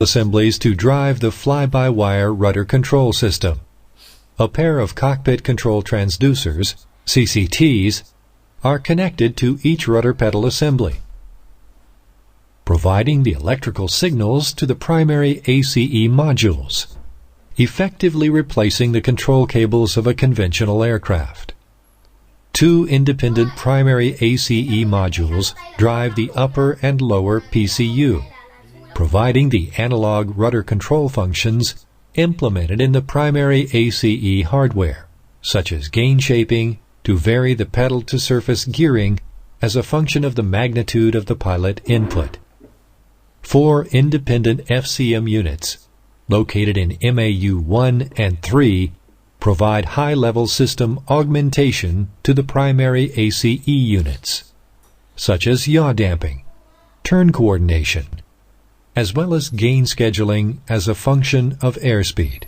assemblies to drive the fly-by-wire rudder control system. A pair of cockpit control transducers, CCTs, are connected to each rudder pedal assembly, providing the electrical signals to the primary ACE modules, effectively replacing the control cables of a conventional aircraft. Two independent primary ACE modules drive the upper and lower PCU, providing the analog rudder control functions implemented in the primary ACE hardware, such as gain shaping to vary the pedal-to-surface gearing as a function of the magnitude of the pilot input. 4 independent FCM units, located in MAU 1 and 3, provide high-level system augmentation to the primary ACE units, such as yaw damping, turn coordination, as well as gain scheduling as a function of airspeed.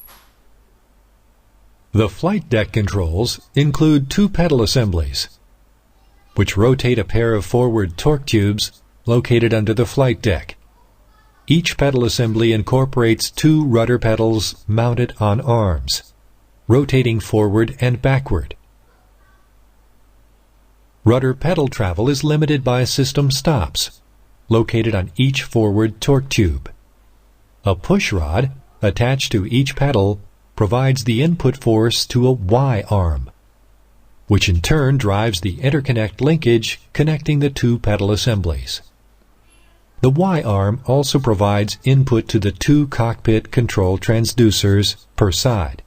The flight deck controls include 2 pedal assemblies, which rotate a pair of forward torque tubes located under the flight deck. Each pedal assembly incorporates 2 rudder pedals mounted on arms, rotating forward and backward. Rudder pedal travel is limited by system stops, located on each forward torque tube. A push rod attached to each pedal provides the input force to a Y-arm, which in turn drives the interconnect linkage connecting the 2 pedal assemblies. The Y-arm also provides input to the 2 cockpit control transducers per side.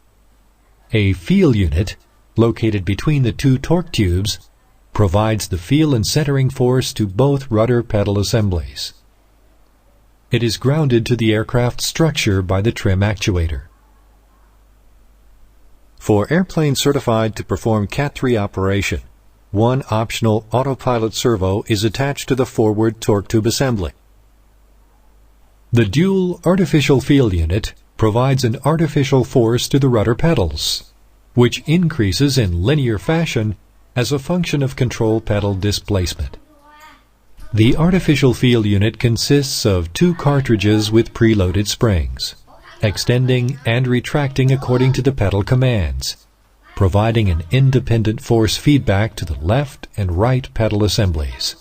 A feel unit, located between the 2 torque tubes, provides the feel and centering force to both rudder pedal assemblies. It is grounded to the aircraft structure by the trim actuator. For airplanes certified to perform Cat 3 operation, 1 optional Autopilot servo is attached to the forward torque tube assembly. The dual artificial feel unit provides an artificial force to the rudder pedals, which increases in linear fashion as a function of control pedal displacement. The artificial feel unit consists of 2 cartridges with preloaded springs, extending and retracting according to the pedal commands, providing an independent force feedback to the left and right pedal assemblies.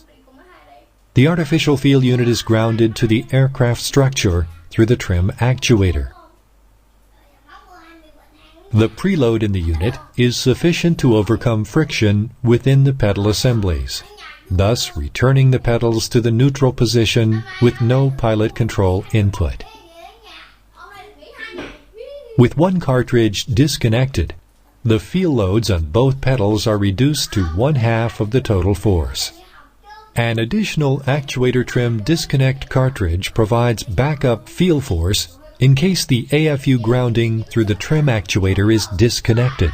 The artificial feel unit is grounded to the aircraft structure through the trim actuator. The preload in the unit is sufficient to overcome friction within the pedal assemblies, thus returning the pedals to the neutral position with no pilot control input. With 1 cartridge disconnected, the feel loads on both pedals are reduced to 1/2 of the total force. An additional actuator trim disconnect cartridge provides backup feel force in case the AFU grounding through the trim actuator is disconnected.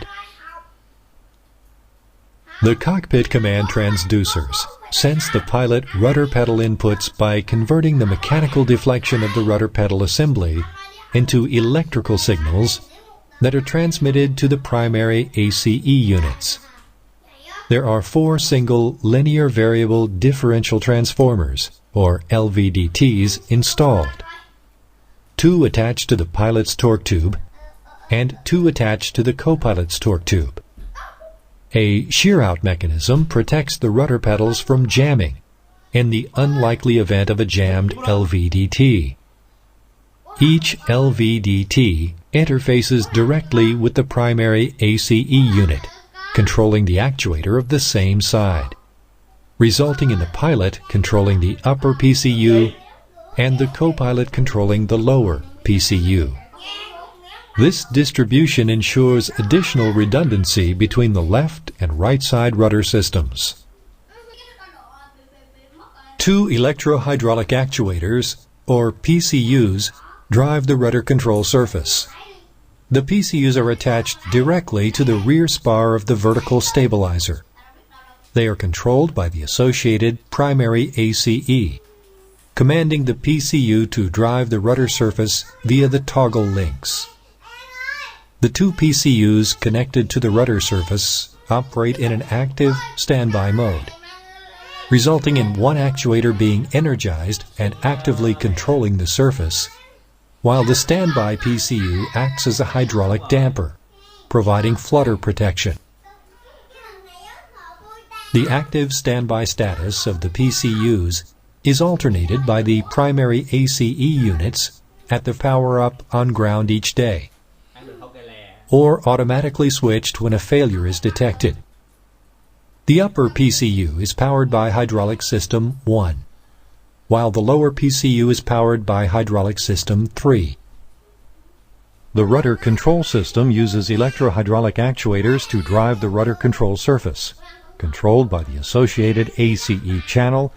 The cockpit command transducers sense the pilot rudder pedal inputs by converting the mechanical deflection of the rudder pedal assembly into electrical signals that are transmitted to the primary ACE units. There are 4 single linear variable differential transformers, or LVDTs, installed. 2 attached to the pilot's torque tube, and 2 attached to the co-pilot's torque tube. A shear-out mechanism protects the rudder pedals from jamming in the unlikely event of a jammed LVDT. Each LVDT interfaces directly with the primary ACE unit, controlling the actuator of the same side, resulting in the pilot controlling the upper PCU and the co-pilot controlling the lower PCU. This distribution ensures additional redundancy between the left and right side rudder systems. 2 electro-hydraulic actuators, or PCUs, drive the rudder control surface. The PCUs are attached directly to the rear spar of the vertical stabilizer. They are controlled by the associated primary ACE, commanding the PCU to drive the rudder surface via the toggle links. The 2 PCUs connected to the rudder surface operate in an active standby mode, resulting in one actuator being energized and actively controlling the surface, while the standby PCU acts as a hydraulic damper, providing flutter protection. The active standby status of the PCUs is alternated by the primary ACE units at the power-up on ground each day, or automatically switched when a failure is detected. The upper PCU is powered by hydraulic system 1, while the lower PCU is powered by hydraulic system 3. The rudder control system uses electro-hydraulic actuators to drive the rudder control surface, controlled by the associated ACE channel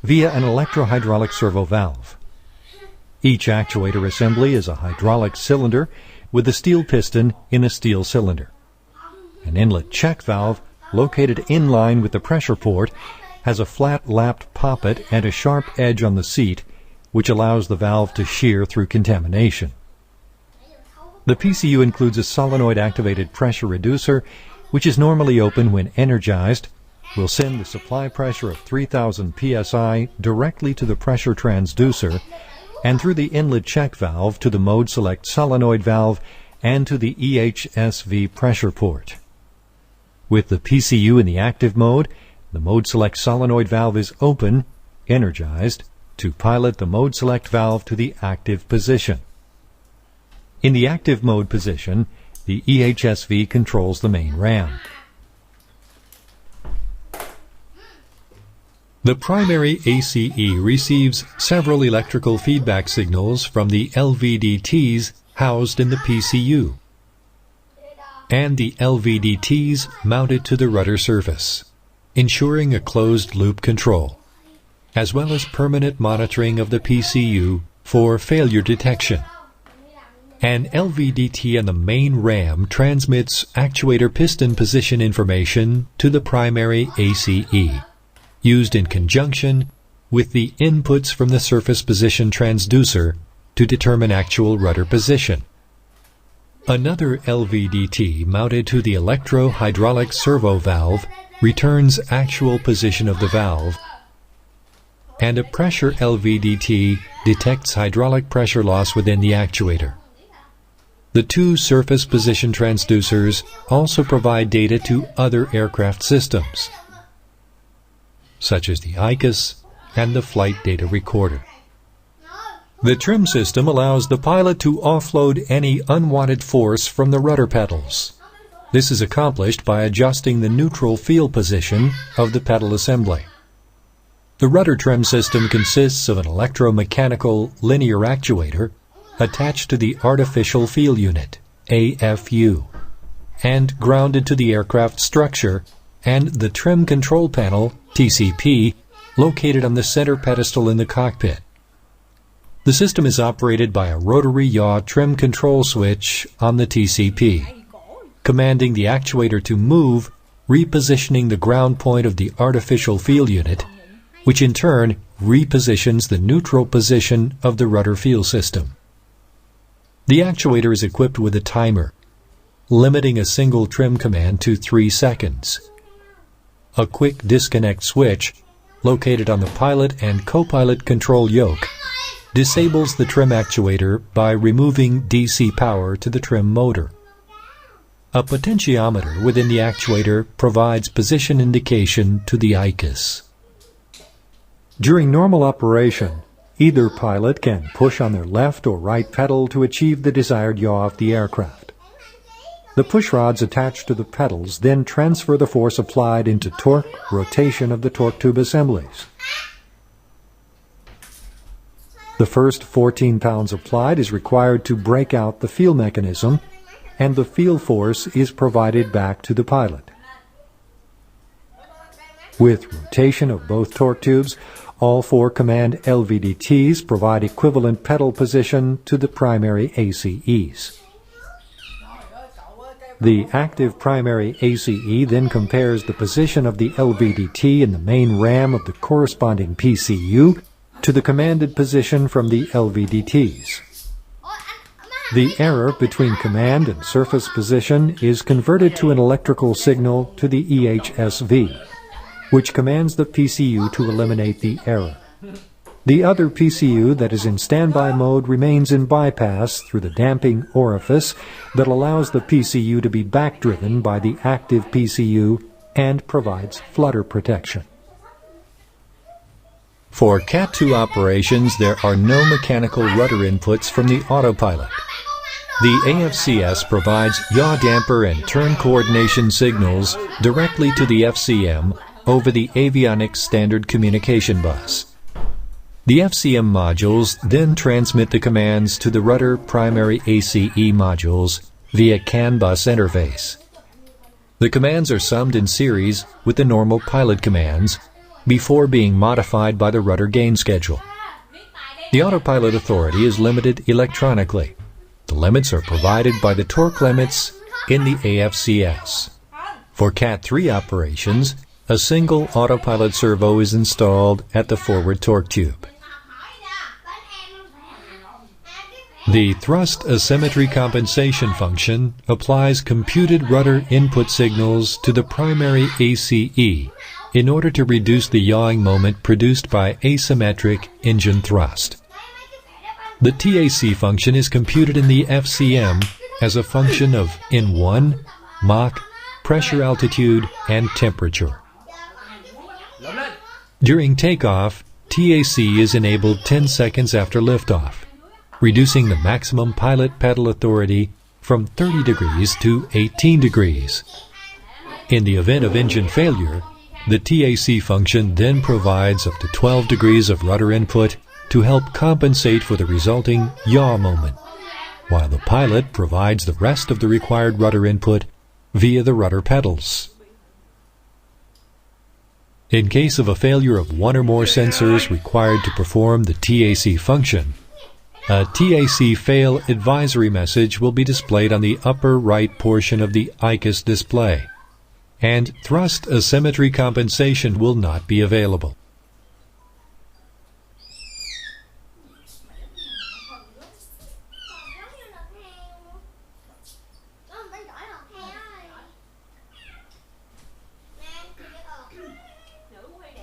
via an electro-hydraulic servo valve. Each actuator assembly is a hydraulic cylinder with a steel piston in a steel cylinder. An inlet check valve located in line with the pressure port has a flat-lapped poppet and a sharp edge on the seat, which allows the valve to shear through contamination. The PCU includes a solenoid-activated pressure reducer, which is normally open when energized, will send the supply pressure of 3000 psi directly to the pressure transducer and through the inlet check valve to the mode select solenoid valve and to the EHSV pressure port. With the PCU in the active mode, the mode select solenoid valve is open, energized, to pilot the mode select valve to the active position. In the active mode position, the EHSV controls the main ram. The primary ACE receives several electrical feedback signals from the LVDTs housed in the PCU and the LVDTs mounted to the rudder surface, ensuring a closed-loop control, as well as permanent monitoring of the PCU for failure detection. An LVDT on the main ram transmits actuator piston position information to the primary ACE, used in conjunction with the inputs from the surface position transducer to determine actual rudder position. Another LVDT mounted to the electro-hydraulic servo valve returns actual position of the valve, and a pressure LVDT detects hydraulic pressure loss within the actuator. The two surface position transducers also provide data to other aircraft systems, such as the ICUS and the flight data recorder. The trim system allows the pilot to offload any unwanted force from the rudder pedals. This is accomplished by adjusting the neutral field position of the pedal assembly. The rudder trim system consists of an electromechanical linear actuator attached to the artificial feel unit, AFU, and grounded to the aircraft structure and the trim control panel, TCP, located on the center pedestal in the cockpit. The system is operated by a rotary yaw trim control switch on the TCP, commanding the actuator to move, repositioning the ground point of the artificial feel unit, which in turn repositions the neutral position of the rudder feel system. The actuator is equipped with a timer, limiting a single trim command to 3 seconds. A quick disconnect switch, located on the pilot and co-pilot control yoke, disables the trim actuator by removing DC power to the trim motor. A potentiometer within the actuator provides position indication to the ICUS. During normal operation, either pilot can push on their left or right pedal to achieve the desired yaw of the aircraft. The push rods attached to the pedals then transfer the force applied into torque rotation of the torque tube assemblies. The first 14 pounds applied is required to break out the feel mechanism, and the feel force is provided back to the pilot. With rotation of both torque tubes, all 4 command LVDTs provide equivalent pedal position to the primary ACEs. The active primary ACE then compares the position of the LVDT in the main ram of the corresponding PCU to the commanded position from the LVDTs. The error between command and surface position is converted to an electrical signal to the EHSV, which commands the PCU to eliminate the error. The other PCU that is in standby mode remains in bypass through the damping orifice that allows the PCU to be backdriven by the active PCU and provides flutter protection. For Cat2 operations, there are no mechanical rudder inputs from the Autopilot. The AFCS provides yaw damper and turn coordination signals directly to the FCM over the avionics standard communication bus. The FCM modules then transmit the commands to the rudder primary ACE modules via CAN bus interface. The commands are summed in series with the normal pilot commands before being modified by the rudder gain schedule. The Autopilot authority is limited electronically. The limits are provided by the torque limits in the AFCS. For Cat3 operations, a single Autopilot servo is installed at the forward torque tube. The thrust asymmetry compensation function applies computed rudder input signals to the primary ACE in order to reduce the yawing moment produced by asymmetric engine thrust. The TAC function is computed in the FCM as a function of N1, Mach, pressure altitude, and temperature. During takeoff, TAC is enabled 10 seconds after liftoff, reducing the maximum pilot pedal authority from 30 degrees to 18 degrees. In the event of engine failure, the TAC function then provides up to 12 degrees of rudder input to help compensate for the resulting yaw moment, while the pilot provides the rest of the required rudder input via the rudder pedals. In case of a failure of one or more sensors required to perform the TAC function, a TAC fail advisory message will be displayed on the upper right portion of the ICUS display, and thrust asymmetry compensation will not be available.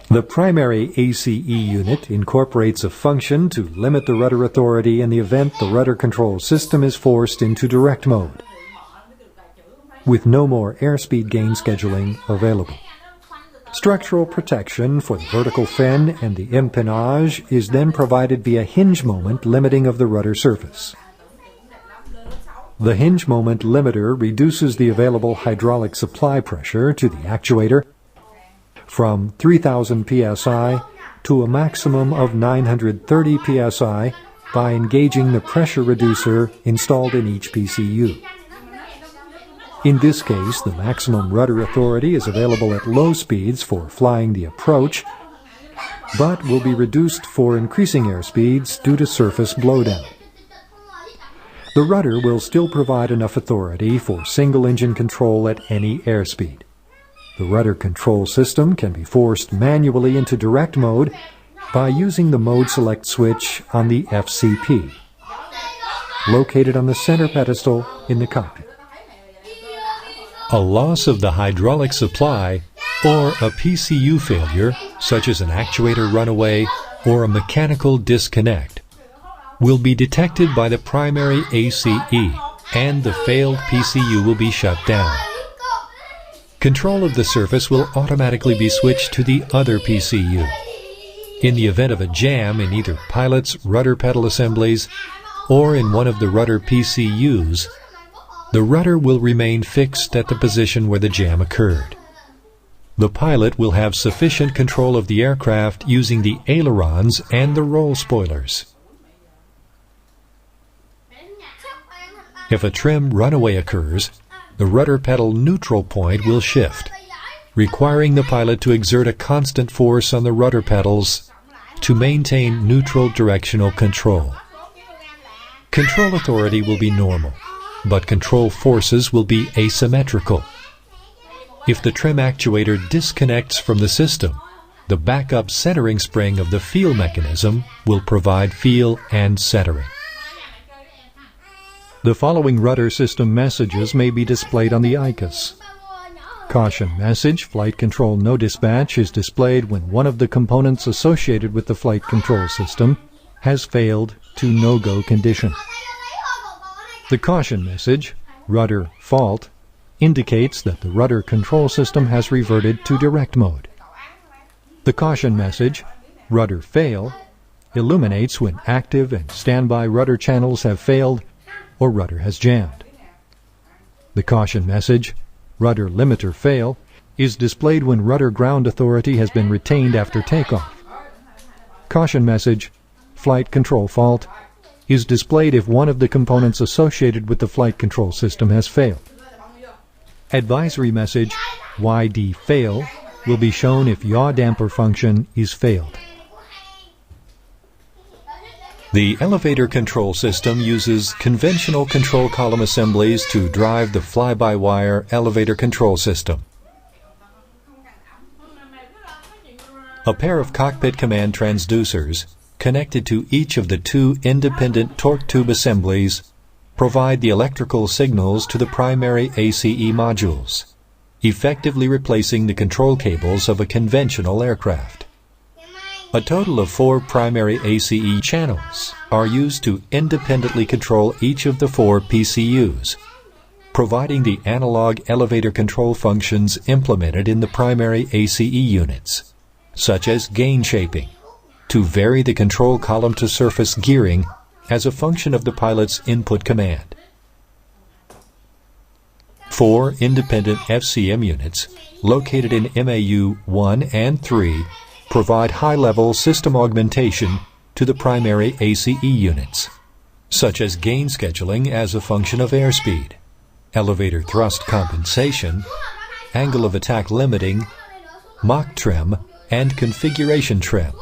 The primary ACE unit incorporates a function to limit the rudder authority in the event the rudder control system is forced into direct mode, with no more airspeed gain scheduling available. Structural protection for the vertical fin and the empennage is then provided via hinge moment limiting of the rudder surface. The hinge moment limiter reduces the available hydraulic supply pressure to the actuator from 3,000 psi to a maximum of 930 psi by engaging the pressure reducer installed in each PCU. In this case, the maximum rudder authority is available at low speeds for flying the approach, but will be reduced for increasing airspeeds due to surface blowdown. The rudder will still provide enough authority for single engine control at any airspeed. The rudder control system can be forced manually into direct mode by using the mode select switch on the FCP, located on the center pedestal in the cockpit. A loss of the hydraulic supply or a PCU failure, such as an actuator runaway or a mechanical disconnect, will be detected by the primary ACE and the failed PCU will be shut down. Control of the surface will automatically be switched to the other PCU. In the event of a jam in either pilot's rudder pedal assemblies or in one of the rudder PCUs, the rudder will remain fixed at the position where the jam occurred. The pilot will have sufficient control of the aircraft using the ailerons and the roll spoilers. If a trim runaway occurs, the rudder pedal neutral point will shift, requiring the pilot to exert a constant force on the rudder pedals to maintain neutral directional control. Control authority will be normal, but control forces will be asymmetrical. If the trim actuator disconnects from the system, the backup centering spring of the feel mechanism will provide feel and centering. The following rudder system messages may be displayed on the ICUS. Caution message, flight control no dispatch, is displayed when one of the components associated with the flight control system has failed to no-go condition. The caution message, rudder fault, indicates that the rudder control system has reverted to direct mode. The caution message, rudder fail, illuminates when active and standby rudder channels have failed or rudder has jammed. The caution message, rudder limiter fail, is displayed when rudder ground authority has been retained after takeoff. Caution message, flight control fault, is displayed if one of the components associated with the flight control system has failed. Advisory message, YD fail, will be shown if yaw damper function is failed. The elevator control system uses conventional control column assemblies to drive the fly-by-wire elevator control system. A pair of cockpit command transducers connected to each of the two independent torque tube assemblies provide the electrical signals to the primary ACE modules, effectively replacing the control cables of a conventional aircraft. A total of 4 primary ACE channels are used to independently control each of the 4 PCUs, providing the analog elevator control functions implemented in the primary ACE units, such as gain shaping, to vary the control column to surface gearing as a function of the pilot's input command. 4 independent FCM units, located in MAU 1 and 3, provide high-level system augmentation to the primary ACE units, such as gain scheduling as a function of airspeed, elevator thrust compensation, angle of attack limiting, Mach trim, and configuration trim.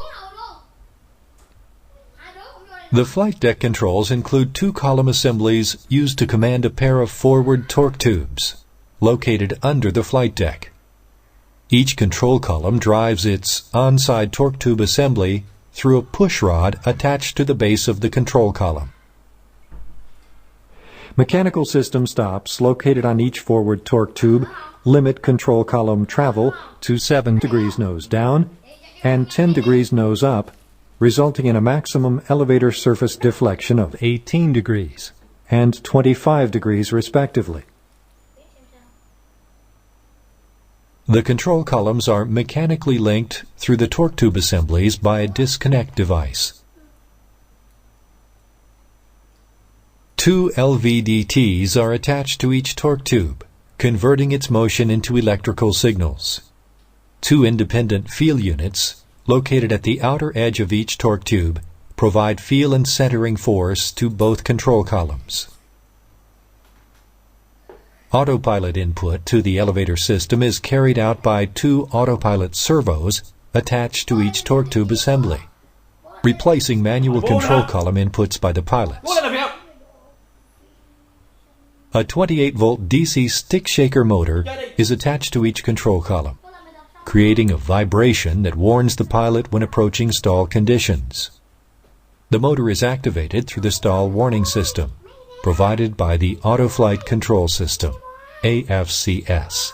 The flight deck controls include 2 column assemblies used to command a pair of forward torque tubes, located under the flight deck. Each control column drives its onside torque tube assembly through a push rod attached to the base of the control column. Mechanical system stops located on each forward torque tube limit control column travel to 7 degrees nose down and 10 degrees nose up, resulting in a maximum elevator surface deflection of 18 degrees and 25 degrees respectively. The control columns are mechanically linked through the torque tube assemblies by a disconnect device. 2 LVDTs are attached to each torque tube, converting its motion into electrical signals. 2 independent feel units, located at the outer edge of each torque tube, provide feel and centering force to both control columns. Autopilot input to the elevator system is carried out by 2 Autopilot servos attached to each torque tube assembly, replacing manual control column inputs by the pilots. A 28-volt DC stick shaker motor is attached to each control column, creating a vibration that warns the pilot when approaching stall conditions. The motor is activated through the stall warning system, provided by the Autoflight Control System, AFCS.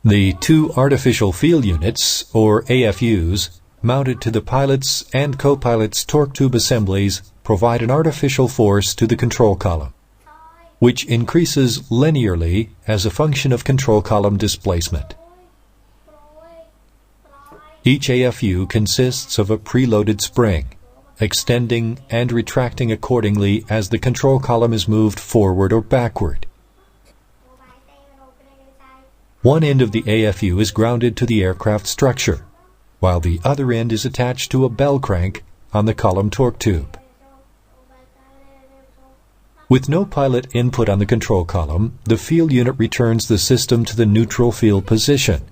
The 2 artificial feel units, or AFUs, mounted to the pilot's and co-pilot's torque tube assemblies provide an artificial force to the control column, which increases linearly as a function of control column displacement. Each AFU consists of a preloaded spring, extending and retracting accordingly as the control column is moved forward or backward. One end of the AFU is grounded to the aircraft structure, while the other end is attached to a bell crank on the column torque tube. With no pilot input on the control column, the feel unit returns the system to the neutral field position.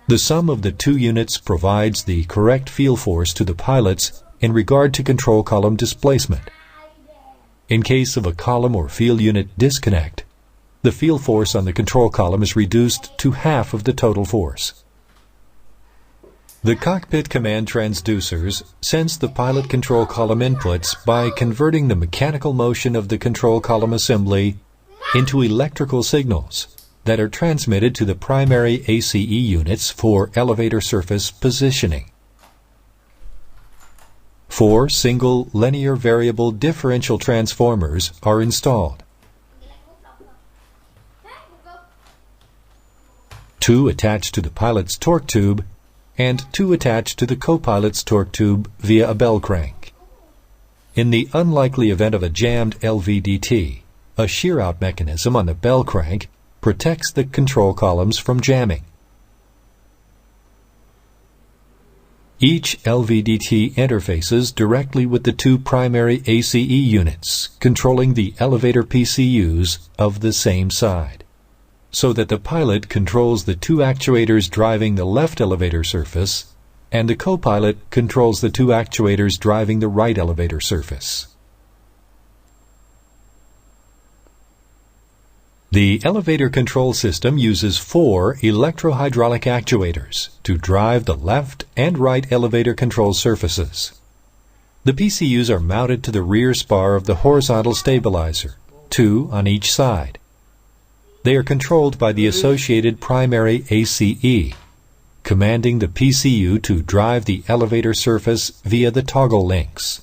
The sum of the 2 units provides the correct feel force to the pilots in regard to control column displacement. In case of a column or feel unit disconnect, the feel force on the control column is reduced to half of the total force. The cockpit command transducers sense the pilot control column inputs by converting the mechanical motion of the control column assembly into electrical signals that are transmitted to the primary ACE units for elevator surface positioning. 4 single linear variable differential transformers are installed. 2 attached to the pilot's torque tube and 2 attached to the co-pilot's torque tube via a bell crank. In the unlikely event of a jammed LVDT, a shear-out mechanism on the bell crank protects the control columns from jamming. Each LVDT interfaces directly with the 2 primary ACE units controlling the elevator PCUs of the same side, so that the pilot controls the 2 actuators driving the left elevator surface and the co-pilot controls the 2 actuators driving the right elevator surface. The elevator control system uses 4 electrohydraulic actuators to drive the left and right elevator control surfaces. The PCUs are mounted to the rear spar of the horizontal stabilizer, 2 on each side. They are controlled by the associated primary ACE, commanding the PCU to drive the elevator surface via the toggle links.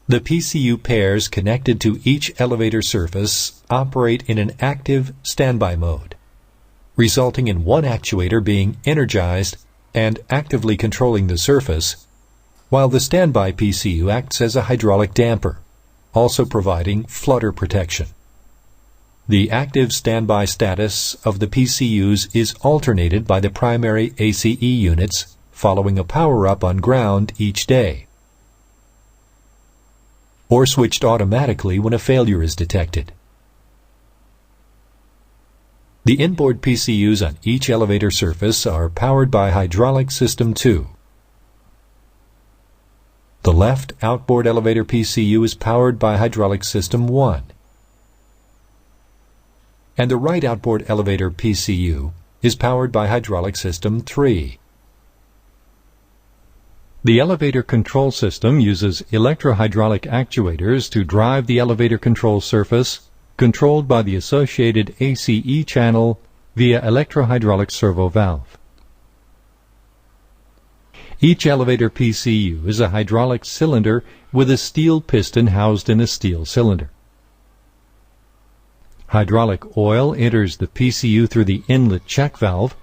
The PCU pairs connected to each elevator surface operate in an active standby mode, resulting in one actuator being energized and actively controlling the surface, while the standby PCU acts as a hydraulic damper, also providing flutter protection. The active standby status of the PCUs is alternated by the primary ACE units following a power-up on ground each day, or switched automatically when a failure is detected. The inboard PCUs on each elevator surface are powered by Hydraulic System 2. The left outboard elevator PCU is powered by Hydraulic System 1. And the right outboard elevator PCU is powered by Hydraulic System 3. The elevator control system uses electrohydraulic actuators to drive the elevator control surface, controlled by the associated ACE channel via electrohydraulic servo valve. Each elevator PCU is a hydraulic cylinder with a steel piston housed in a steel cylinder. Hydraulic oil enters the PCU through the inlet check valve,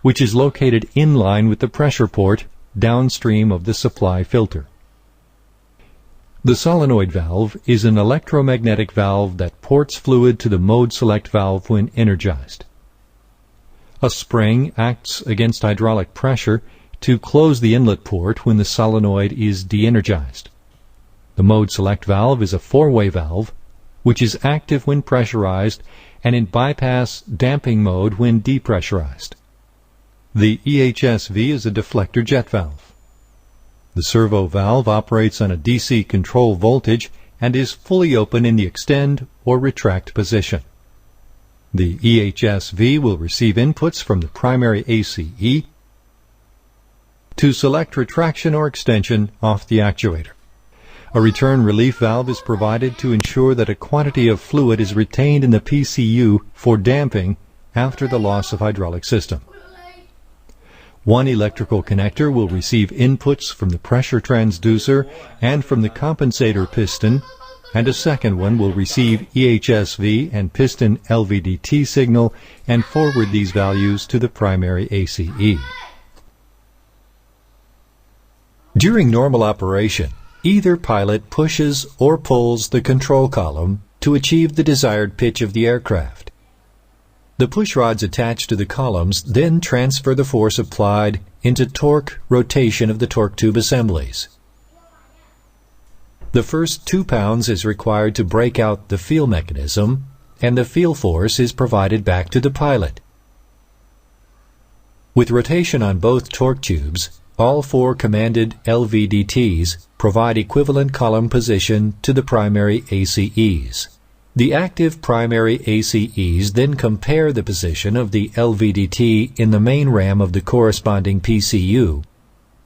which is located in line with the pressure port downstream of the supply filter. The solenoid valve is an electromagnetic valve that ports fluid to the mode select valve when energized. A spring acts against hydraulic pressure to close the inlet port when the solenoid is de-energized. The mode select valve is a 4-way valve, which is active when pressurized and in bypass damping mode when depressurized. The EHSV is a deflector jet valve. The servo valve operates on a DC control voltage and is fully open in the extend or retract position. The EHSV will receive inputs from the primary ACE to select retraction or extension off the actuator. A return relief valve is provided to ensure that a quantity of fluid is retained in the PCU for damping after the loss of hydraulic system. One electrical connector will receive inputs from the pressure transducer and from the compensator piston, and a second one will receive EHSV and piston LVDT signal and forward these values to the primary ACE. During normal operation, either pilot pushes or pulls the control column to achieve the desired pitch of the aircraft. The push rods attached to the columns then transfer the force applied into torque rotation of the torque tube assemblies. The first 2 pounds is required to break out the feel mechanism, and the feel force is provided back to the pilot. With rotation on both torque tubes, all 4 commanded LVDTs provide equivalent column position to the primary ACEs. The active primary ACEs then compare the position of the LVDT in the main RAM of the corresponding PCU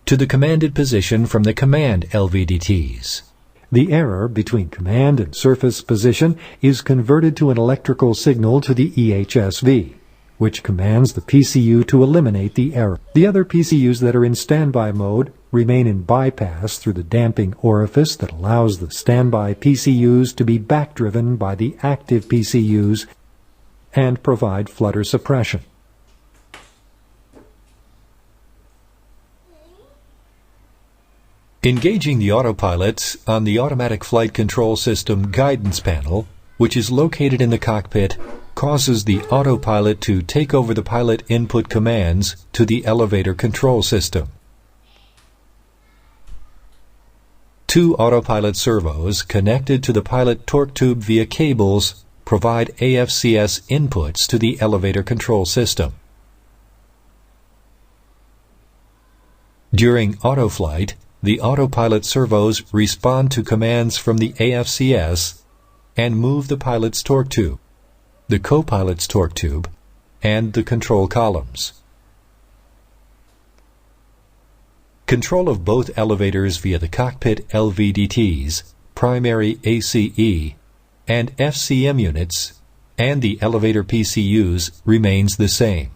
to the commanded position from the command LVDTs. The error between command and surface position is converted to an electrical signal to the EHSV, which commands the PCU to eliminate the error. The other PCUs that are in standby mode remain in bypass through the damping orifice that allows the standby PCUs to be backdriven by the active PCUs and provide flutter suppression. Engaging the autopilot on the automatic flight control system guidance panel, which is located in the cockpit, causes the autopilot to take over the pilot input commands to the elevator control system. Two autopilot servos connected to the pilot torque tube via cables provide AFCS inputs to the elevator control system. During autoflight, the autopilot servos respond to commands from the AFCS and move the pilot's torque tube, the co-pilot's torque tube, and the control columns. Control of both elevators via the cockpit LVDTs, primary ACE, and FCM units, and the elevator PCUs remains the same.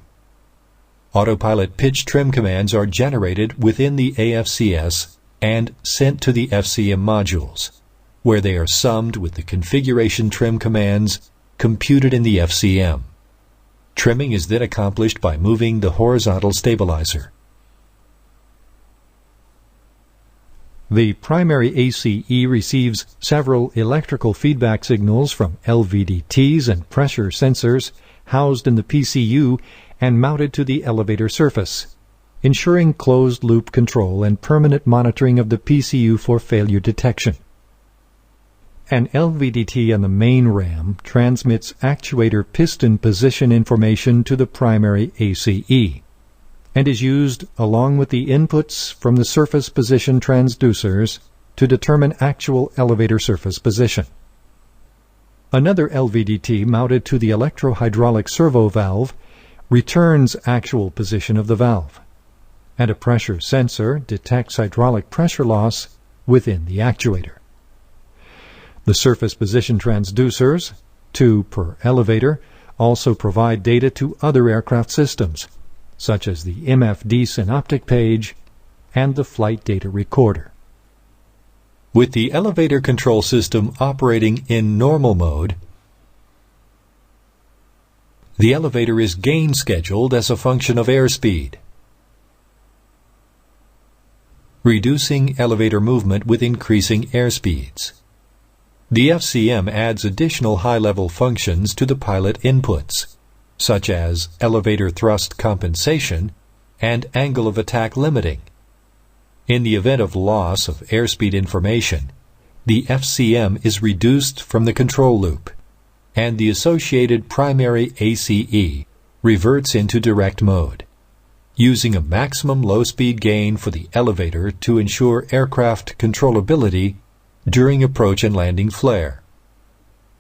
Autopilot pitch trim commands are generated within the AFCS and sent to the FCM modules, where they are summed with the configuration trim commands computed in the FCM. Trimming is then accomplished by moving the horizontal stabilizer. The primary ACE receives several electrical feedback signals from LVDTs and pressure sensors housed in the PCU and mounted to the elevator surface, ensuring closed-loop control and permanent monitoring of the PCU for failure detection. An LVDT on the main RAM transmits actuator piston position information to the primary ACE and is used along with the inputs from the surface position transducers to determine actual elevator surface position. Another LVDT mounted to the electrohydraulic servo valve returns actual position of the valve, and a pressure sensor detects hydraulic pressure loss within the actuator. The surface position transducers, 2 per elevator, also provide data to other aircraft systems, such as the MFD synoptic page and the flight data recorder. With the elevator control system operating in normal mode, the elevator is gain scheduled as a function of airspeed, reducing elevator movement with increasing airspeeds. The FCM adds additional high-level functions to the pilot inputs, such as elevator thrust compensation and angle of attack limiting. In the event of loss of airspeed information, the FCM is reduced from the control loop, and the associated primary ACE reverts into direct mode, using a maximum low-speed gain for the elevator to ensure aircraft controllability during approach and landing flare.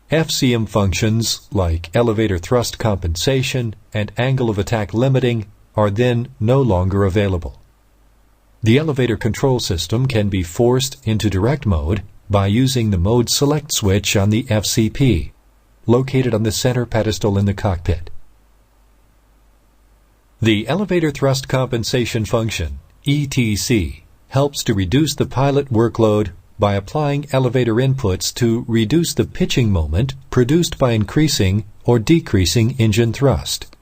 FCM functions like elevator thrust compensation and angle of attack limiting are then no longer available. The elevator control system can be forced into direct mode by using the mode select switch on the FCP, located on the center pedestal in the cockpit. The elevator thrust compensation function, ETC, helps to reduce the pilot workload by applying elevator inputs to reduce the pitching moment produced by increasing or decreasing engine thrust.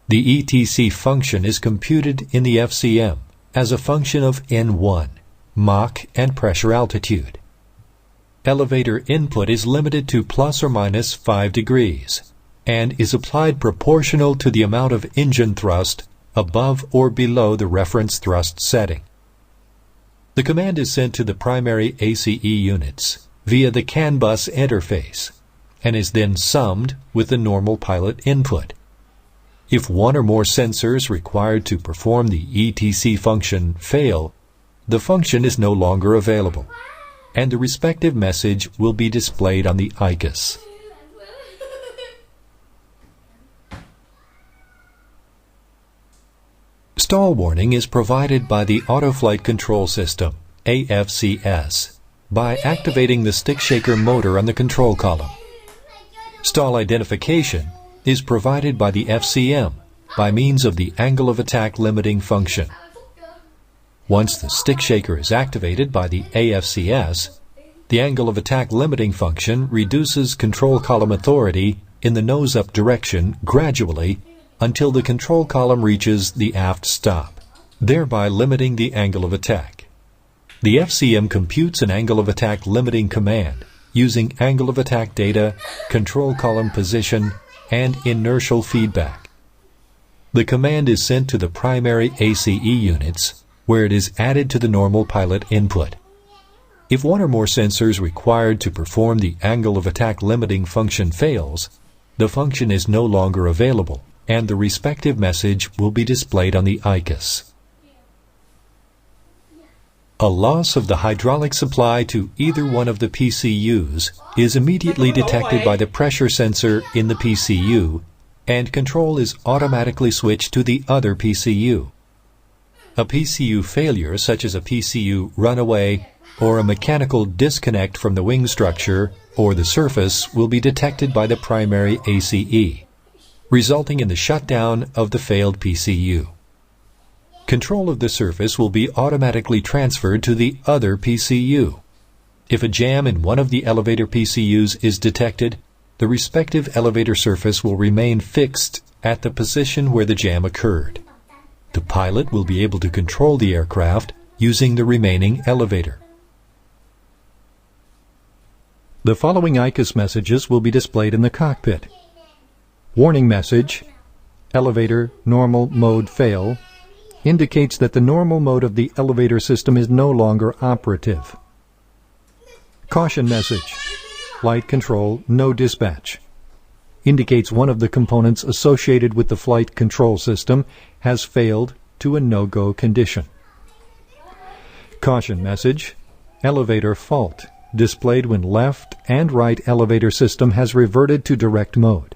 The ETC function is computed in the FCM as a function of N1, Mach, and pressure altitude. Elevator input is limited to plus or minus 5 degrees and is applied proportional to the amount of engine thrust above or below the reference thrust setting. The command is sent to the primary ACE units via the CAN bus interface and is then summed with the normal pilot input. If one or more sensors required to perform the ETC function fail, the function is no longer available, and the respective message will be displayed on the ICUS. Stall warning is provided by the Auto Flight Control System, AFCS, by activating the stick shaker motor on the control column. Stall identification is provided by the FCM by means of the angle of attack limiting function. Once the stick shaker is activated by the AFCS, the angle of attack limiting function reduces control column authority in the nose-up direction gradually until the control column reaches the aft stop, thereby limiting the angle of attack. The FCM computes an angle of attack limiting command using angle of attack data, control column position, and inertial feedback. The command is sent to the primary ACE units, where it is added to the normal pilot input. If one or more sensors required to perform the angle of attack limiting function fails, the function is no longer available, and the respective message will be displayed on the ICUS. A loss of the hydraulic supply to either one of the PCUs is immediately detected by the pressure sensor in the PCU, and control is automatically switched to the other PCU. A PCU failure, such as a PCU runaway or a mechanical disconnect from the wing structure or the surface, will be detected by the primary ACE, resulting in the shutdown of the failed PCU. Control of the surface will be automatically transferred to the other PCU. If a jam in one of the elevator PCUs is detected, the respective elevator surface will remain fixed at the position where the jam occurred. The pilot will be able to control the aircraft using the remaining elevator. The following ICUS messages will be displayed in the cockpit. Warning message, elevator normal mode fail, indicates that the normal mode of the elevator system is no longer operative. Caution message, flight control no dispatch, indicates one of the components associated with the flight control system has failed to a no-go condition. Caution message, elevator fault, displayed when left and right elevator system has reverted to direct mode.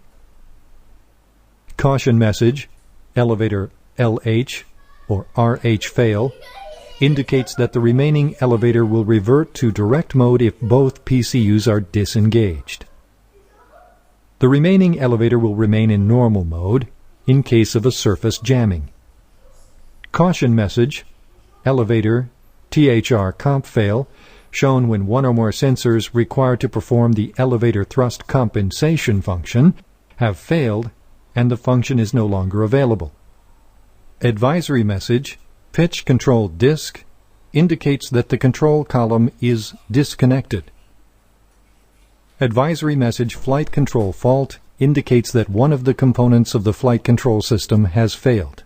Caution message, elevator LH or RH fail, indicates that the remaining elevator will revert to direct mode if both PCUs are disengaged. The remaining elevator will remain in normal mode in case of a surface jamming. Caution message, elevator THR comp fail, shown when one or more sensors required to perform the elevator thrust compensation function have failed and the function is no longer available. Advisory message, pitch control disc, indicates that the control column is disconnected. Advisory message, flight control fault, indicates that one of the components of the flight control system has failed.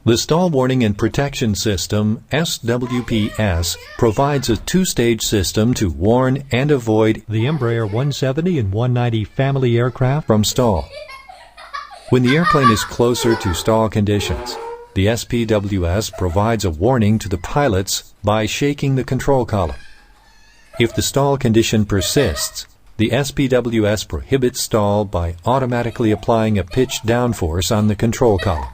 The Stall Warning and Protection System, SWPS, provides a two-stage system to warn and avoid the Embraer 170 and 190 family aircraft from stall. When the airplane is closer to stall conditions, the SPWS provides a warning to the pilots by shaking the control column. If the stall condition persists, the SPWS prohibits stall by automatically applying a pitch downforce on the control column.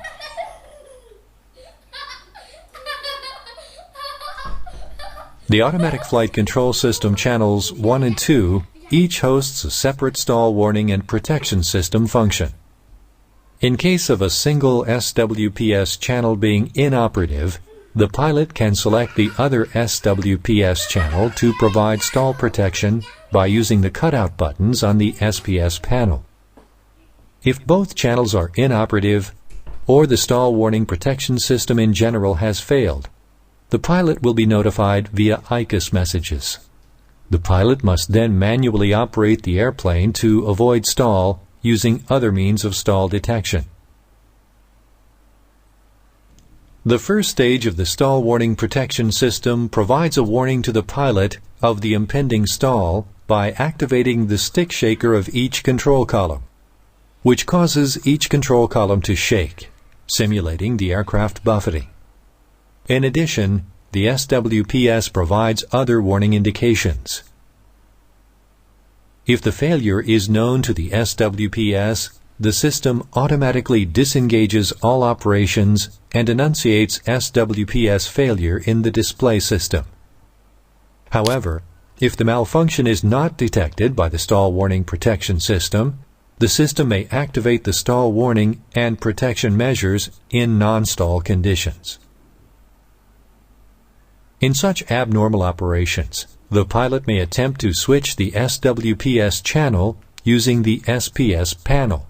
The Automatic Flight Control System Channels 1 and 2 each hosts a separate stall warning and protection system function. In case of a single SWPS channel being inoperative, the pilot can select the other SWPS channel to provide stall protection by using the cutout buttons on the SPS panel. If both channels are inoperative, or the stall warning protection system in general has failed, the pilot will be notified via ICUS messages. The pilot must then manually operate the airplane to avoid stall using other means of stall detection. The first stage of the stall warning protection system provides a warning to the pilot of the impending stall by activating the stick shaker of each control column, which causes each control column to shake, simulating the aircraft buffeting. In addition, the SWPS provides other warning indications. If the failure is known to the SWPS, the system automatically disengages all operations and enunciates SWPS failure in the display system. However, if the malfunction is not detected by the stall warning protection system, the system may activate the stall warning and protection measures in non-stall conditions. In such abnormal operations, the pilot may attempt to switch the SWPS channel using the SPS panel.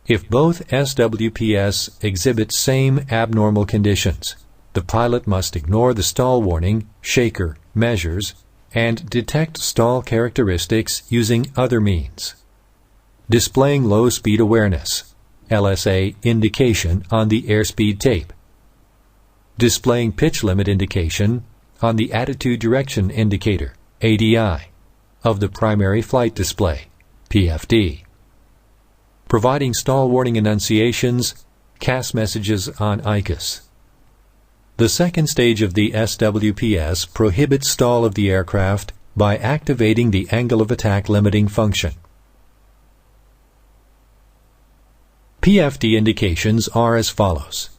If both SWPS exhibit same abnormal conditions, the pilot must ignore the stall warning, shaker, measures, and detect stall characteristics using other means. Displaying low speed awareness, LSA indication on the airspeed tape. Displaying pitch limit indication on the attitude direction indicator, ADI, of the primary flight display, PFD. Providing stall warning enunciations, CAS messages on ICAS. The second stage of the SWPS prohibits stall of the aircraft by activating the angle of attack limiting function. PFD indications are as follows.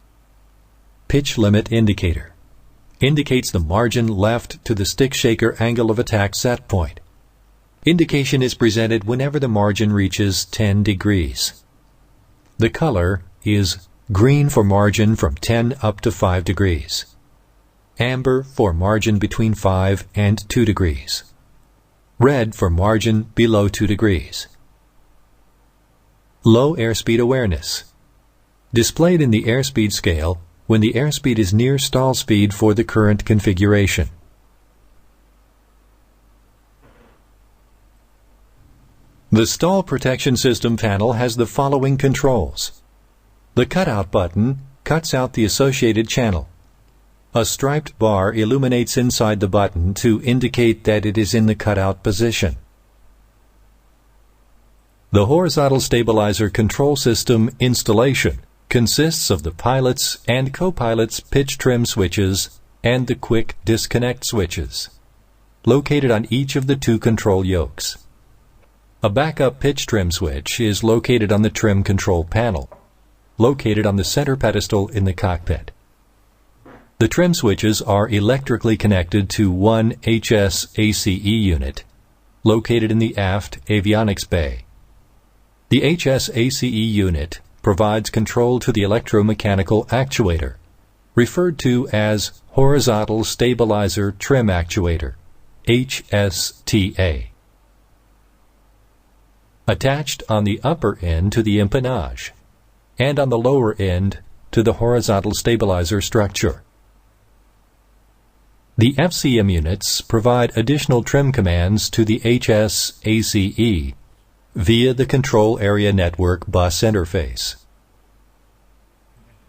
Pitch limit indicator indicates the margin left to the stick shaker angle of attack set point. Indication is presented whenever the margin reaches 10 degrees. The color is green for margin from 10 up to 5 degrees. Amber for margin between 5 and 2 degrees. Red for margin below 2 degrees. Low airspeed awareness. Displayed in the airspeed scale when the airspeed is near stall speed for the current configuration. The stall protection system panel has the following controls. The cutout button cuts out the associated channel. A striped bar illuminates inside the button to indicate that it is in the cutout position. The horizontal stabilizer control system installation consists of the pilot's and co-pilot's pitch trim switches and the quick disconnect switches, located on each of the two control yokes. A backup pitch trim switch is located on the trim control panel, located on the center pedestal in the cockpit. The trim switches are electrically connected to one HSACE unit, located in the aft avionics bay. The HSACE unit provides control to the electromechanical actuator, referred to as Horizontal Stabilizer Trim Actuator, HSTA. Attached on the upper end to the empennage, and on the lower end to the horizontal stabilizer structure. The FCM units provide additional trim commands to the HSACE via the Control Area Network bus interface.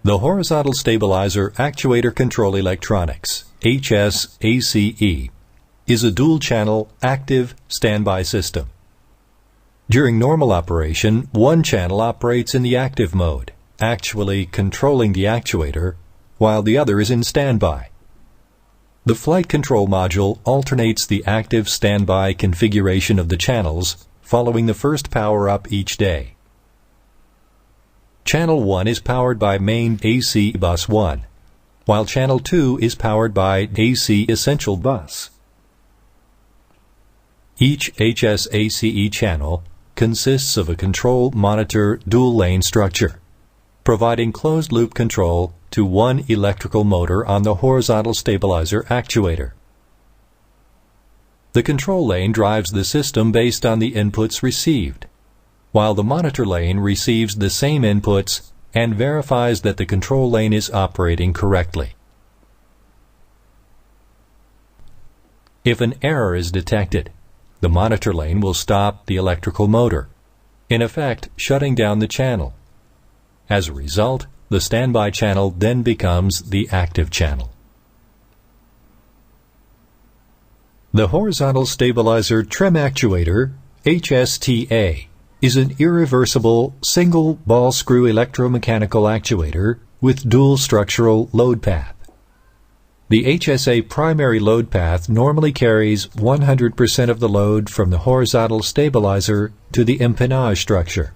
The Horizontal Stabilizer Actuator Control Electronics, HSACE, is a dual-channel active standby system. During normal operation, one channel operates in the active mode, actually controlling the actuator, while the other is in standby. The flight control module alternates the active standby configuration of the channels following the first power-up each day. Channel 1 is powered by main AC bus 1, while Channel 2 is powered by AC Essential bus. Each HSACE channel consists of a control monitor dual-lane structure, providing closed-loop control to one electrical motor on the horizontal stabilizer actuator. The control lane drives the system based on the inputs received, while the monitor lane receives the same inputs and verifies that the control lane is operating correctly. If an error is detected, the monitor lane will stop the electrical motor, in effect shutting down the channel. As a result, the standby channel then becomes the active channel. The Horizontal Stabilizer Trim Actuator, HSTA, is an irreversible single ball screw electromechanical actuator with dual structural load path. The HSA primary load path normally carries 100% of the load from the horizontal stabilizer to the empennage structure.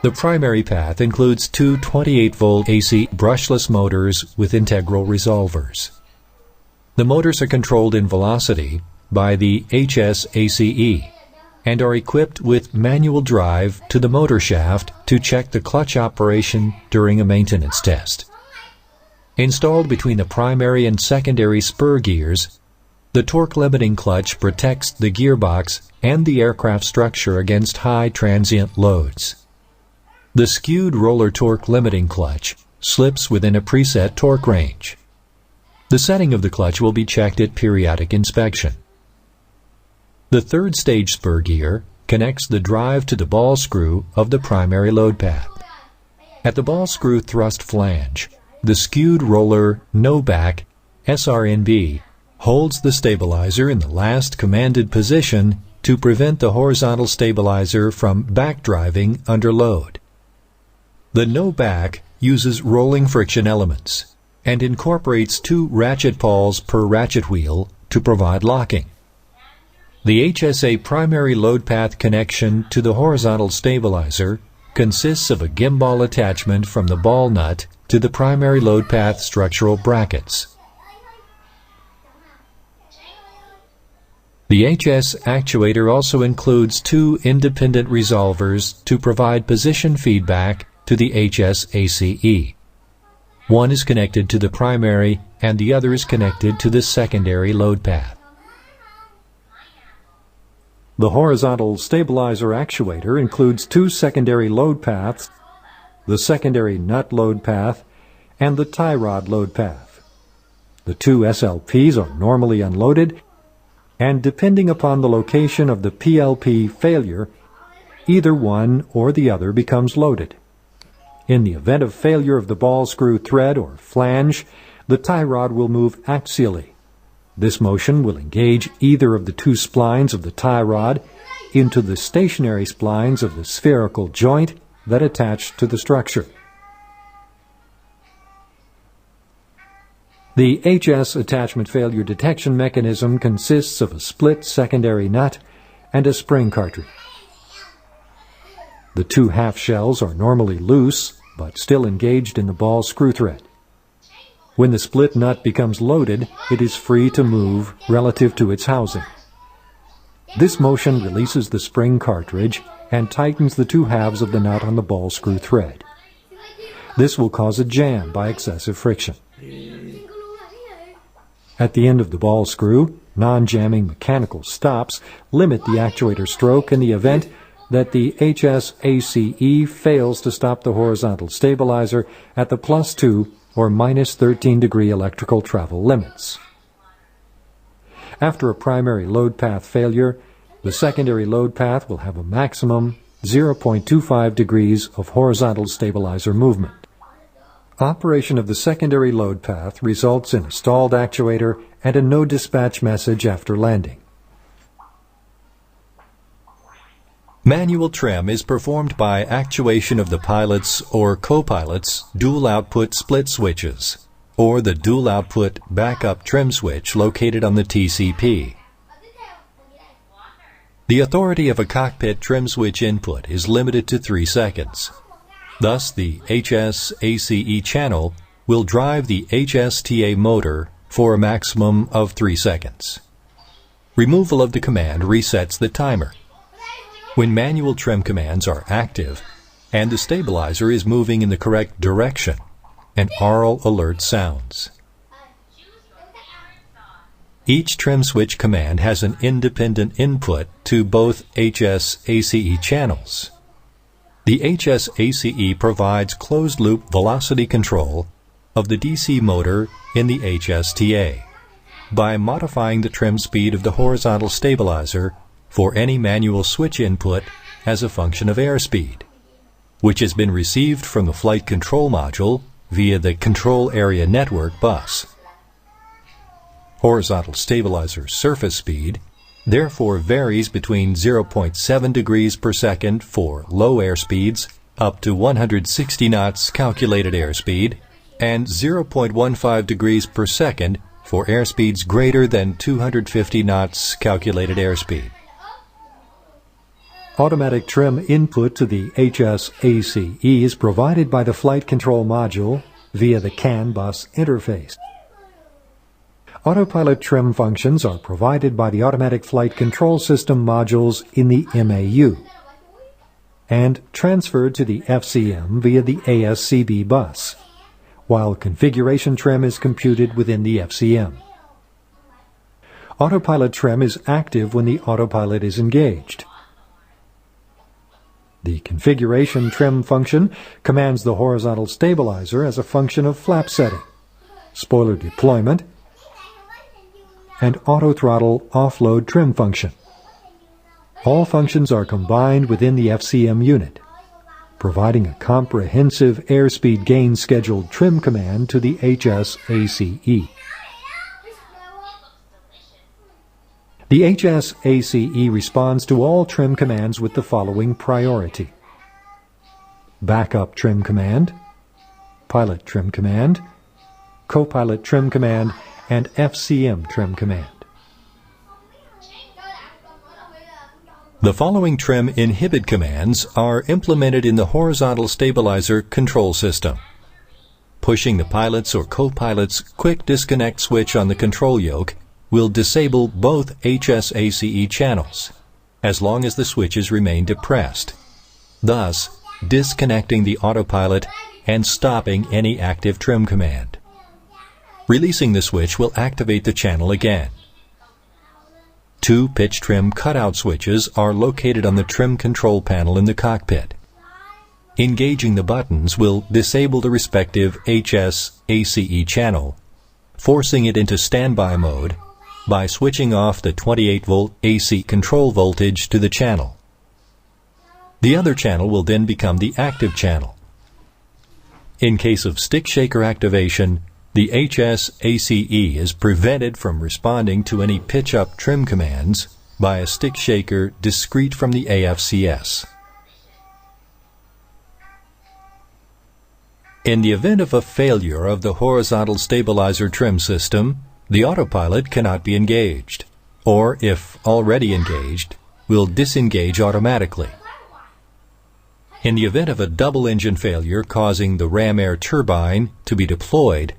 The primary path includes two 28-volt AC brushless motors with integral resolvers. The motors are controlled in velocity by the HSACE and are equipped with manual drive to the motor shaft to check the clutch operation during a maintenance test. Installed between the primary and secondary spur gears, the torque-limiting clutch protects the gearbox and the aircraft structure against high transient loads. The skewed roller torque-limiting clutch slips within a preset torque range. The setting of the clutch will be checked at periodic inspection. The third stage spur gear connects the drive to the ball screw of the primary load path. At the ball screw thrust flange, the skewed roller no-back SRNB holds the stabilizer in the last commanded position to prevent the horizontal stabilizer from backdriving under load. The no-back uses rolling friction elements and incorporates 2 ratchet pawls per ratchet wheel to provide locking. The HSA primary load path connection to the horizontal stabilizer consists of a gimbal attachment from the ball nut to the primary load path structural brackets. The HS actuator also includes 2 independent resolvers to provide position feedback to the HSACE. One is connected to the primary and the other is connected to the secondary load path. The horizontal stabilizer actuator includes 2 secondary load paths, the secondary nut load path and the tie rod load path. The 2 SLPs are normally unloaded, and depending upon the location of the PLP failure, either one or the other becomes loaded. In the event of failure of the ball screw thread or flange, the tie rod will move axially. This motion will engage either of the 2 splines of the tie rod into the stationary splines of the spherical joint that attach to the structure. The HS attachment failure detection mechanism consists of a split secondary nut and a spring cartridge. The 2 half shells are normally loose but still engaged in the ball screw thread. When the split nut becomes loaded, it is free to move relative to its housing. This motion releases the spring cartridge and tightens the 2 halves of the nut on the ball screw thread. This will cause a jam by excessive friction. At the end of the ball screw, non-jamming mechanical stops limit the actuator stroke in the event that the HSACE fails to stop the horizontal stabilizer at the +2 or -13 degree electrical travel limits. After a primary load path failure, the secondary load path will have a maximum 0.25 degrees of horizontal stabilizer movement. Operation of the secondary load path results in a stalled actuator and a no dispatch message after landing. Manual trim is performed by actuation of the pilot's or co-pilot's dual output split switches, or the dual output backup trim switch located on the TCP. The authority of a cockpit trim switch input is limited to 3 seconds. Thus, the HSACE channel will drive the HSTA motor for a maximum of 3 seconds. Removal of the command resets the timer. When manual trim commands are active and the stabilizer is moving in the correct direction, an aural alert sounds. Each trim switch command has an independent input to both HSACE channels. The HSACE provides closed-loop velocity control of the DC motor in the HSTA by modifying the trim speed of the horizontal stabilizer for any manual switch input as a function of airspeed, which has been received from the flight control module via the control area network bus. Horizontal stabilizer surface speed therefore varies between 0.7 degrees per second for low airspeeds up to 160 knots calculated airspeed and 0.15 degrees per second for airspeeds greater than 250 knots calculated airspeed. Automatic trim input to the HSACE is provided by the flight control module via the CAN bus interface. Autopilot trim functions are provided by the automatic flight control system modules in the MAU and transferred to the FCM via the ASCB bus, while configuration trim is computed within the FCM. Autopilot trim is active when the autopilot is engaged. The configuration trim function commands the horizontal stabilizer as a function of flap setting, spoiler deployment, and auto throttle offload trim function. All functions are combined within the FCM unit, providing a comprehensive airspeed gain scheduled trim command to the HSACE. The HSACE responds to all trim commands with the following priority: backup trim command, pilot trim command, co-pilot trim command, and FCM trim command. The following trim inhibit commands are implemented in the horizontal stabilizer control system. Pushing the pilot's or co-pilot's quick disconnect switch on the control yoke will disable both HSACE channels, as long as the switches remain depressed, thus disconnecting the autopilot and stopping any active trim command. Releasing the switch will activate the channel again. Two pitch trim cutout switches are located on the trim control panel in the cockpit. Engaging the buttons will disable the respective HSACE channel, forcing it into standby mode by switching off the 28-volt AC control voltage to the channel. The other channel will then become the active channel. In case of stick shaker activation, the HSACE is prevented from responding to any pitch-up trim commands by a stick shaker discrete from the AFCS. In the event of a failure of the horizontal stabilizer trim system, the autopilot cannot be engaged, or if already engaged, will disengage automatically. In the event of a double engine failure causing the ram air turbine to be deployed,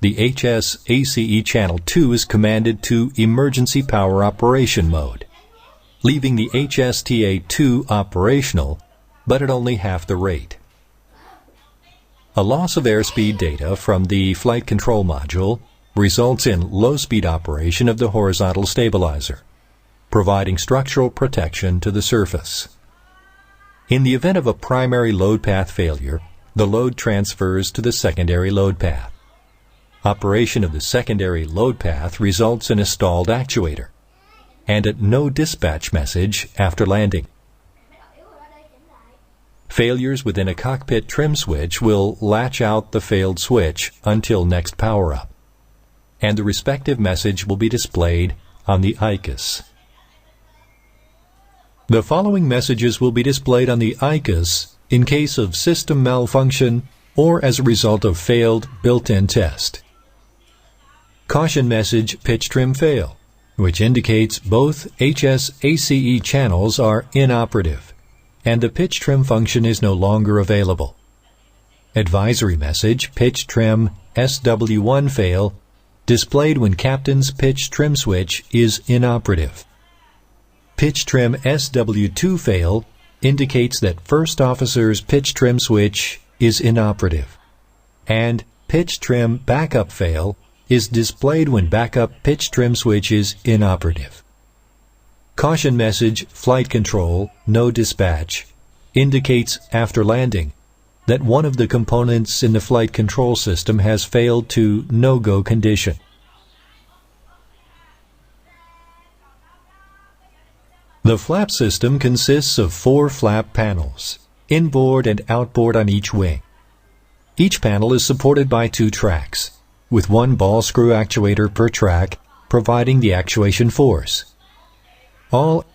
the HSACE channel 2 is commanded to emergency power operation mode, leaving the HSTA2 operational, but at only half the rate. A loss of airspeed data from the flight control module results in low-speed operation of the horizontal stabilizer, providing structural protection to the surface. In the event of a primary load path failure, the load transfers to the secondary load path. Operation of the secondary load path results in a stalled actuator, and at no dispatch message after landing. Failures within a cockpit trim switch will latch out the failed switch until next power-up, and the respective message will be displayed on the ICUS. The following messages will be displayed on the ICUS in case of system malfunction or as a result of failed built-in test. Caution message pitch trim fail, which indicates both HSACE channels are inoperative and the pitch trim function is no longer available. Advisory message pitch trim SW1 fail, displayed when captain's pitch trim switch is inoperative. Pitch trim SW2 fail indicates that first officer's pitch trim switch is inoperative, and pitch trim backup fail is displayed when backup pitch trim switch is inoperative. Caution message flight control no dispatch indicates after landing that one of the components in the flight control system has failed to no-go condition. The flap system consists of 4 flap panels, inboard and outboard on each wing. Each panel is supported by 2 tracks, with 1 ball screw actuator per track providing the actuation force. All